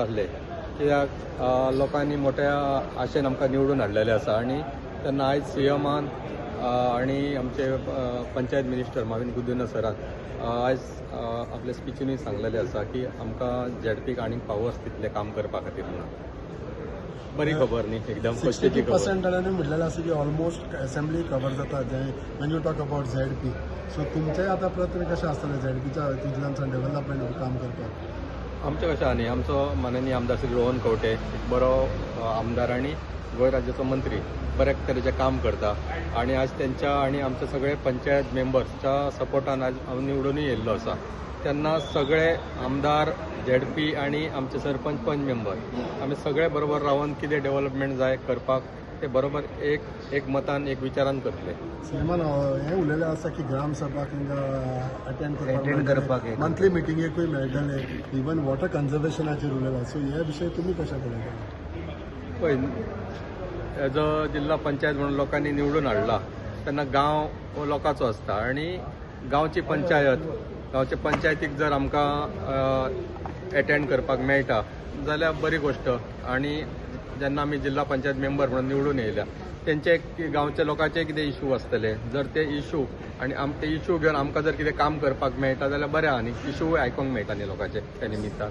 आसले कित्याक लोकांनी मोठ्या आशेन आमकां निवडून हाडलेले आसा आणि तेन्ना आयज सीएमान आणि आमचे पंचायत मिनिस्टर माविन गुदिन्य सरान आयज आपल्या स्पिचीनूय सांगलेले आसा की आमकां झेडपीक आनीक पावर्स दितले काम करपा खातीर म्हणून बरी खबर न्ही एकदम 62% म्हटलेलें आसा की ऑलमोस्ट असेंब्ली कवर जाता Wien you talk about ZP. So तुमचें आतां प्रयत्न कशें आसतलें झेडपीच्या हितूंतल्यान डेव्हलपमेंट काम करपाक? आमचें कशें आहा न्ही, आमचो माननीय आमदार श्री रोहन खंवटे एक बरो आमदार आनी गोंय राज्याचो मंत्री बऱ्या तरेचें काम करता आणि आज त्यांच्या आणि आमचे सगळे पंचायत मेंबर्सच्या सपोर्टान आज हांव निवडूनय येयल्लो आसा. तेन्ना सगळे आमदार झेडपी आणि आमचे सरपंच पंच मेंबर आमी सगळे बरोबर रावन कितें डेव्हलपमेंट जाय करपाक ते बरोबर एक मतान एक विचारान करतले. सिनेमान हें उलयलें आसा की ग्रामसभा अटेंड करपाक मंथली मिटिंगेकूय मेळटले, इवन वॉटर कन्झर्वेशनाचेर उलयलां. सो ह्या विशय तुमी कशें पळयता? पळय, एज अ जिल्हा पंचायत म्हणून लोकांनी निवडून हाडला तेन्ना गांव हो लोकांचो आसता आणि गांवचे पंचायतीक जर आमकां अटेंड करपाक मेळटा जाल्यार बरी गोष्ट. आणि जेन्ना आमी जिल्हा पंचायत मेंबर म्हणून निवडून येयल्या तेंचे गांवच्या लोकांचे कितें इशू आसतले, जर ते इशू आणि ते इशू घेवन आमकां जर कितें काम करपाक मेळटा जाल्यार बरें आहा न्ही. इशूय आयकूंक मेळटा न्ही लोकांचे त्या निमित्तान.